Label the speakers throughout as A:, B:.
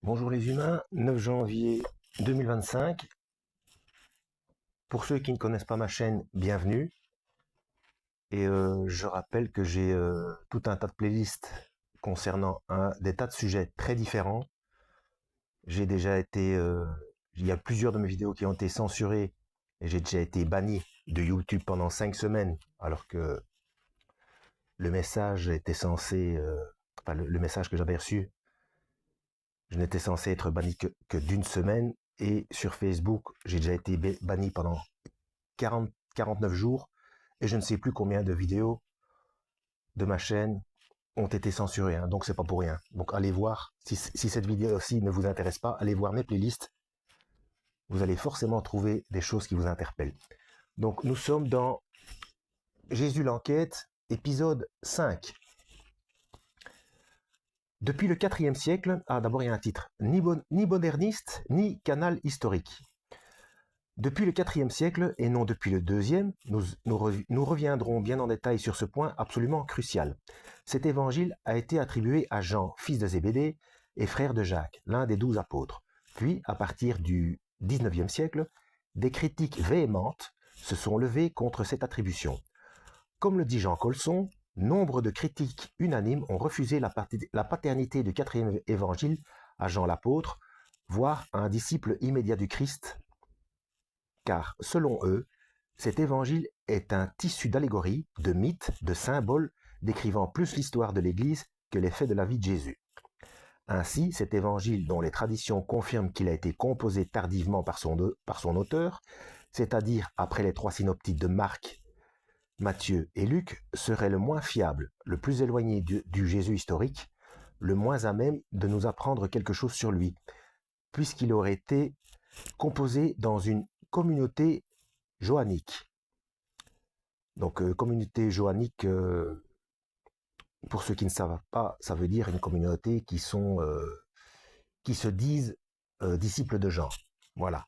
A: Bonjour les humains, 9 janvier 2025. Pour ceux qui ne connaissent pas ma chaîne, bienvenue. Et je rappelle que j'ai tout un tas de playlists concernant des tas de sujets très différents. J'ai déjà été, il y a plusieurs de mes vidéos qui ont été censurées et j'ai déjà été banni de YouTube pendant 5 semaines, alors que le message était censé, enfin le message que j'avais reçu, je n'étais censé être banni que d'une semaine. Et sur Facebook, j'ai déjà été banni pendant 49 jours et je ne sais plus combien de vidéos de ma chaîne ont été censurées, hein, donc c'est pas pour rien. Donc allez voir, si cette vidéo aussi ne vous intéresse pas, allez voir mes playlists, vous allez forcément trouver des choses qui vous interpellent. Donc nous sommes dans Jésus l'enquête, épisode 5. Depuis le 4e siècle, d'abord il y a un titre, ni moderniste, ni canal historique. Depuis le 4e siècle, et non depuis le 2e, nous reviendrons bien en détail sur ce point absolument crucial. Cet évangile a été attribué à Jean, fils de Zébédée et frère de Jacques, l'un des 12 apôtres. Puis, à partir du 19e siècle, des critiques véhémentes se sont levées contre cette attribution. Comme le dit Jean Colson, nombre de critiques unanimes ont refusé la paternité du 4e évangile à Jean l'apôtre, voire à un disciple immédiat du Christ, car, selon eux, cet évangile est un tissu d'allégories, de mythes, de symboles, décrivant plus l'histoire de l'Église que les faits de la vie de Jésus. Ainsi, cet évangile, dont les traditions confirment qu'il a été composé tardivement par son auteur, c'est-à-dire après les 3 synoptiques de Marc, Matthieu et Luc, serait le moins fiable, le plus éloigné du Jésus historique, le moins à même de nous apprendre quelque chose sur lui, puisqu'il aurait été composé dans une communauté johannique. Donc, communauté johannique, pour ceux qui ne savent pas, ça veut dire une communauté qui se disent disciples de Jean. Voilà.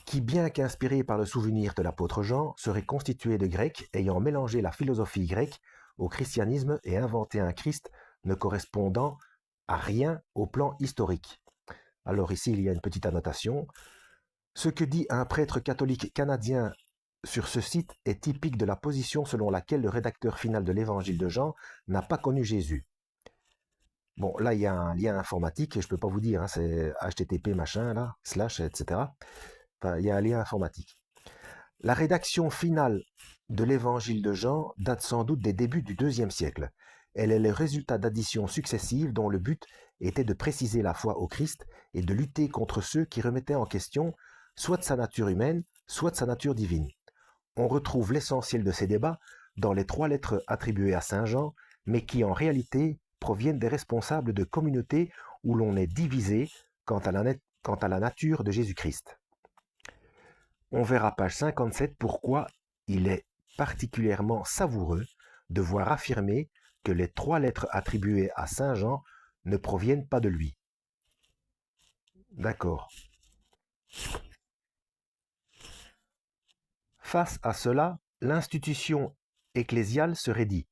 A: Qui, bien qu'inspiré par le souvenir de l'apôtre Jean, serait constitué de Grecs ayant mélangé la philosophie grecque au christianisme et inventé un Christ ne correspondant à rien au plan historique. Alors ici, il y a une petite annotation. Ce que dit un prêtre catholique canadien sur ce site est typique de la position selon laquelle le rédacteur final de l'évangile de Jean n'a pas connu Jésus. Bon, là, il y a un lien informatique, je ne peux pas vous dire, hein, c'est http machin, là, slash, etc. Enfin, il y a un lien informatique. La rédaction finale de l'évangile de Jean date sans doute des débuts du IIe siècle. Elle est le résultat d'additions successives dont le but était de préciser la foi au Christ et de lutter contre ceux qui remettaient en question soit sa nature humaine, soit sa nature divine. On retrouve l'essentiel de ces débats dans les 3 lettres attribuées à saint Jean, mais qui en réalité proviennent des responsables de communautés où l'on est divisé quant à la nature de Jésus-Christ. On verra page 57 pourquoi il est particulièrement savoureux de voir affirmer que les 3 lettres attribuées à saint Jean ne proviennent pas de lui. D'accord. Face à cela, l'institution ecclésiale se raidit,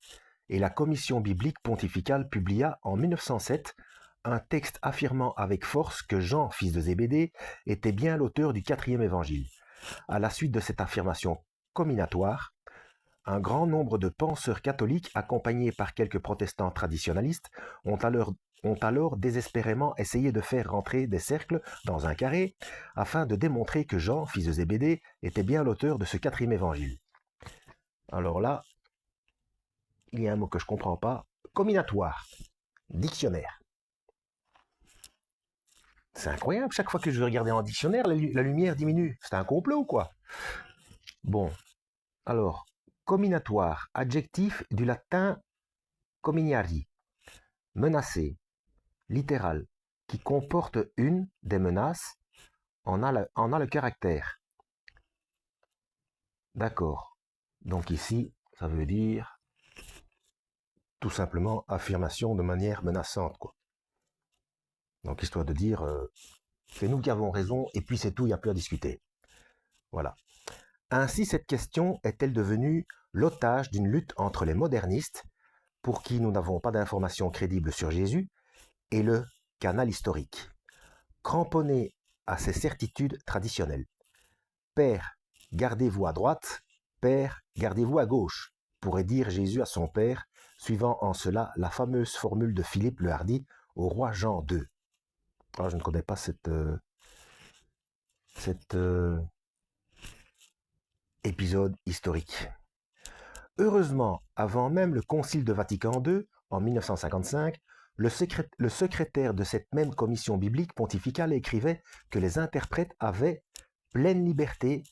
A: et la commission biblique pontificale publia en 1907 un texte affirmant avec force que Jean, fils de Zébédée, était bien l'auteur du 4e évangile. À la suite de cette affirmation comminatoire, un grand nombre de penseurs catholiques, accompagnés par quelques protestants traditionalistes, ont alors désespérément essayé de faire rentrer des cercles dans un carré afin de démontrer que Jean, fils de Zébédée, était bien l'auteur de ce 4e évangile. Alors là, il y a un mot que je ne comprends pas. Comminatoire. Dictionnaire. C'est incroyable, chaque fois que je vais regarder en dictionnaire, la lumière diminue. C'est un complot ou quoi? Bon, alors, comminatoire, adjectif du latin cominiari, menacé, littéral, qui comporte une des menaces, en a le caractère. D'accord. Donc ici, ça veut dire tout simplement affirmation de manière menaçante, quoi. Donc histoire de dire, c'est nous qui avons raison, et puis c'est tout, il n'y a plus à discuter. Voilà. Ainsi, cette question est-elle devenue l'otage d'une lutte entre les modernistes, pour qui nous n'avons pas d'informations crédibles sur Jésus, et le canal historique, cramponné à ses certitudes traditionnelles. Père, gardez-vous à droite, Père, gardez-vous à gauche, pourrait dire Jésus à son Père, suivant en cela la fameuse formule de Philippe le Hardi au roi Jean II. Alors, je ne connais pas cet épisode historique. Heureusement, avant même le Concile de Vatican II, en 1955, le secrétaire de cette même commission biblique pontificale écrivait que les interprètes avaient pleine liberté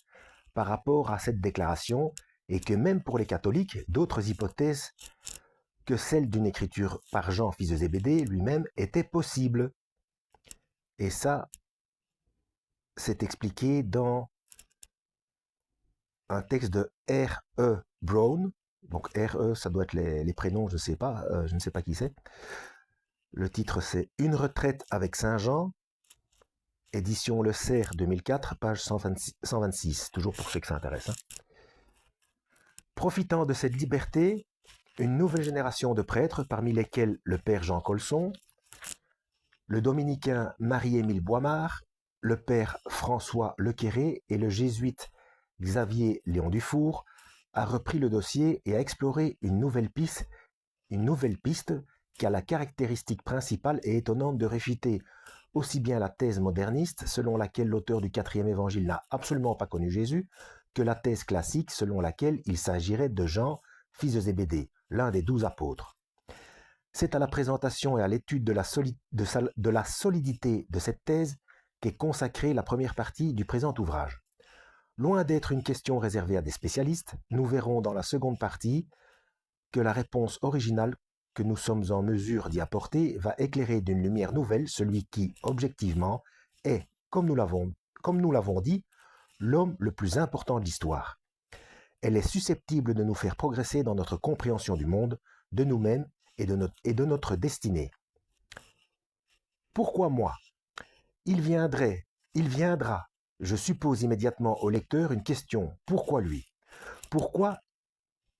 A: par rapport à cette déclaration et que même pour les catholiques, d'autres hypothèses que celle d'une écriture par Jean, fils de Zébédée, lui-même, étaient possibles. Et ça, c'est expliqué dans un texte de R.E. Brown. Donc R.E., ça doit être les prénoms, je ne sais pas qui c'est. Le titre, c'est « Une retraite avec Saint-Jean », édition Le Cerf 2004, page 126, toujours pour ceux que ça intéresse. Profitant de cette liberté, une nouvelle génération de prêtres, parmi lesquels le père Jean Colson, le dominicain Marie-Émile Boimard, le père François Lequéré et le jésuite Xavier Léon Dufour, a repris le dossier et a exploré une nouvelle piste qui a la caractéristique principale et étonnante de réfuter aussi bien la thèse moderniste, selon laquelle l'auteur du 4e évangile n'a absolument pas connu Jésus, que la thèse classique selon laquelle il s'agirait de Jean, fils de Zébédée, l'un des 12 apôtres. C'est à la présentation et à l'étude de la solidité de cette thèse qu'est consacrée la première partie du présent ouvrage. Loin d'être une question réservée à des spécialistes, nous verrons dans la seconde partie que la réponse originale que nous sommes en mesure d'y apporter va éclairer d'une lumière nouvelle celui qui, objectivement, est, comme nous l'avons dit, l'homme le plus important de l'histoire. Elle est susceptible de nous faire progresser dans notre compréhension du monde, de nous-mêmes et de notre destinée. Pourquoi moi ? Il viendra, je suppose immédiatement au lecteur une question. Pourquoi lui ? Pourquoi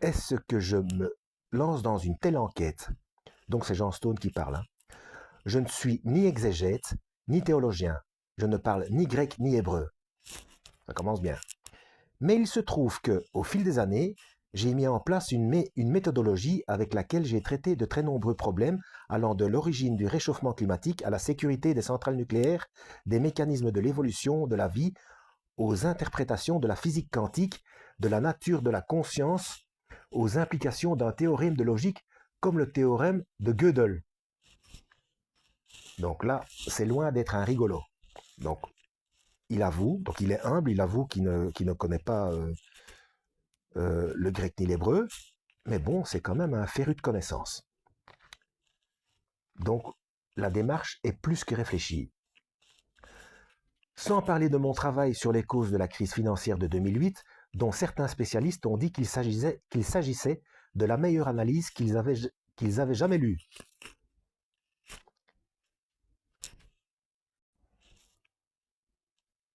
A: est-ce que je me lance dans une telle enquête ? Donc c'est Jean Stone qui parle. Je ne suis ni exégète, ni théologien. Je ne parle ni grec ni hébreu. Ça commence bien. Mais il se trouve que, au fil des années, j'ai mis en place une méthodologie avec laquelle j'ai traité de très nombreux problèmes allant de l'origine du réchauffement climatique à la sécurité des centrales nucléaires, des mécanismes de l'évolution de la vie, aux interprétations de la physique quantique, de la nature de la conscience, aux implications d'un théorème de logique comme le théorème de Gödel. Donc là, c'est loin d'être un rigolo. Donc, il avoue, donc il est humble, il avoue qu'il ne connaît pas le grec ni l'hébreu, mais bon, c'est quand même un féru de connaissances. Donc, la démarche est plus que réfléchie. Sans parler de mon travail sur les causes de la crise financière de 2008, dont certains spécialistes ont dit qu'il s'agissait de la meilleure analyse qu'ils avaient jamais lue.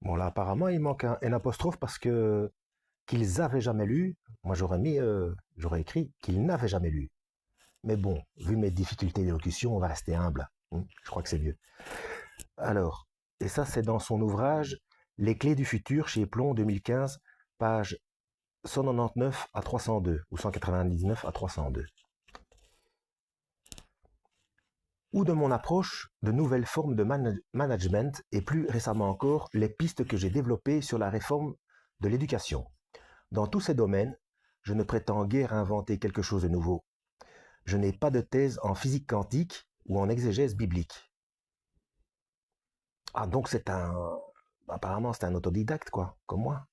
A: Bon, là, apparemment, il manque un apostrophe parce que qu'ils avaient jamais lu, moi j'aurais écrit qu'ils n'avaient jamais lu. Mais bon, vu mes difficultés d'élocution, on va rester humble. Je crois que c'est mieux. Alors, et ça c'est dans son ouvrage Les clés du futur chez Plomb 2015, page 199 à 302, ou 199 à 302. Ou de mon approche de nouvelles formes de management et plus récemment encore les pistes que j'ai développées sur la réforme de l'éducation. Dans tous ces domaines, je ne prétends guère inventer quelque chose de nouveau. Je n'ai pas de thèse en physique quantique ou en exégèse biblique. Ah, donc apparemment c'est un autodidacte, quoi, comme moi.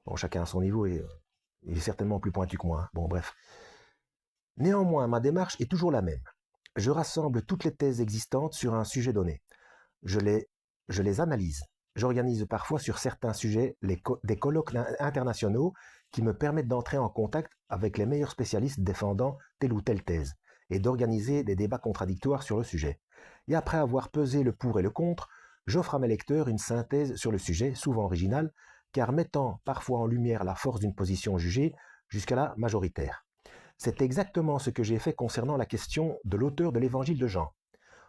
A: Bon, chacun à son niveau et il est certainement plus pointu que moi. Hein. Bon, bref. Néanmoins, ma démarche est toujours la même. Je rassemble toutes les thèses existantes sur un sujet donné. Je les analyse. J'organise parfois sur certains sujets des colloques internationaux qui me permettent d'entrer en contact avec les meilleurs spécialistes défendant telle ou telle thèse et d'organiser des débats contradictoires sur le sujet. Et après avoir pesé le pour et le contre, j'offre à mes lecteurs une synthèse sur le sujet, souvent originale, car mettant parfois en lumière la force d'une position jugée jusqu'à la majoritaire. C'est exactement ce que j'ai fait concernant la question de l'auteur de l'évangile de Jean.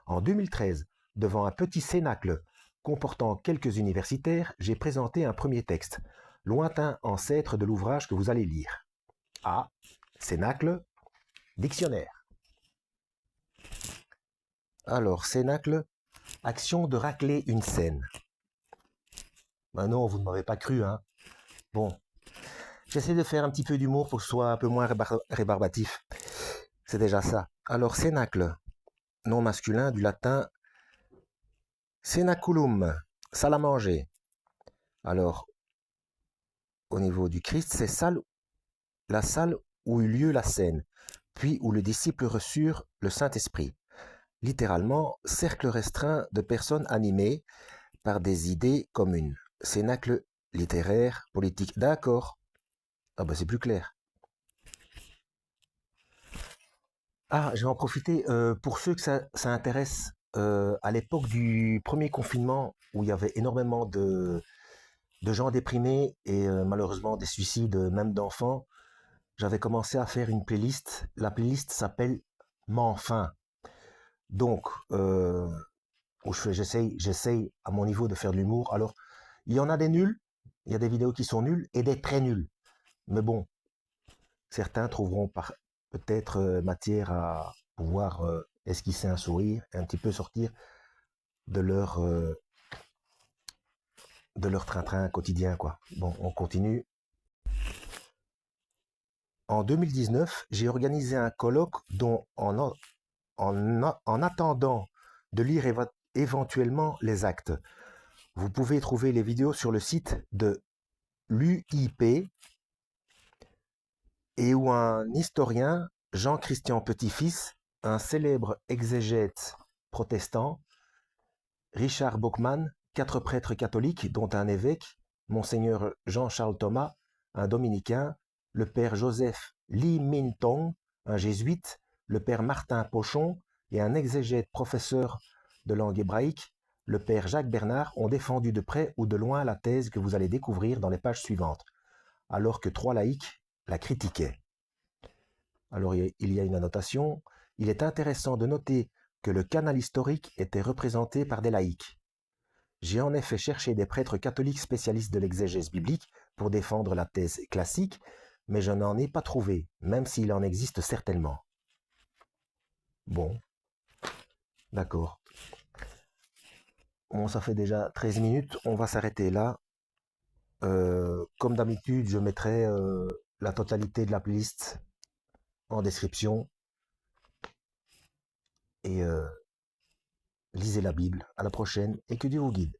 A: En 2013, devant un petit cénacle comportant quelques universitaires, j'ai présenté un premier texte, lointain ancêtre de l'ouvrage que vous allez lire. A. Cénacle, dictionnaire. Alors, cénacle, action de racler une scène. Ben non, vous ne m'avez pas cru, hein. Bon, j'essaie de faire un petit peu d'humour pour que ce soit un peu moins rébarbatif. C'est déjà ça. Alors, cénacle, nom masculin du latin cenaculum, salle à manger. Alors, au niveau du Christ, c'est la salle où eut lieu la scène, puis où les disciples reçurent le Saint-Esprit. Littéralement, cercle restreint de personnes animées par des idées communes. Cénacle littéraire, politique. D'accord. Ah bah c'est plus clair. Ah, je vais en profiter pour ceux que ça intéresse. À l'époque du premier confinement, où il y avait énormément de gens déprimés et malheureusement des suicides, même d'enfants, j'avais commencé à faire une playlist. La playlist s'appelle M'enfin. Donc, où j'essaye à mon niveau de faire de l'humour. Alors, il y en a des nuls, il y a des vidéos qui sont nulles et des très nuls. Mais bon, certains trouveront peut-être matière à pouvoir esquisser un sourire et un petit peu sortir de leur train-train quotidien, quoi. Bon, on continue. En 2019, j'ai organisé un colloque dont, en attendant de lire éventuellement les actes, vous pouvez trouver les vidéos sur le site de l'UIP et où un historien, Jean-Christian Petit-Fils, un célèbre exégète protestant, Richard Bauckman, 4 prêtres catholiques, dont un évêque, Monseigneur Jean-Charles Thomas, un dominicain, le père Joseph Lee Min Tong, un jésuite, le père Martin Pochon et un exégète professeur de langue hébraïque, le père Jacques Bernard, ont défendu de près ou de loin la thèse que vous allez découvrir dans les pages suivantes, alors que 3 laïcs la critiquaient. Alors il y a une annotation. Il est intéressant de noter que le canal historique était représenté par des laïcs. J'ai en effet cherché des prêtres catholiques spécialistes de l'exégèse biblique pour défendre la thèse classique, mais je n'en ai pas trouvé, même s'il en existe certainement. Bon, d'accord. Bon, ça fait déjà 13 minutes, on va s'arrêter là. Comme d'habitude, je mettrai la totalité de la playlist en description. Et lisez la Bible. À la prochaine et que Dieu vous guide.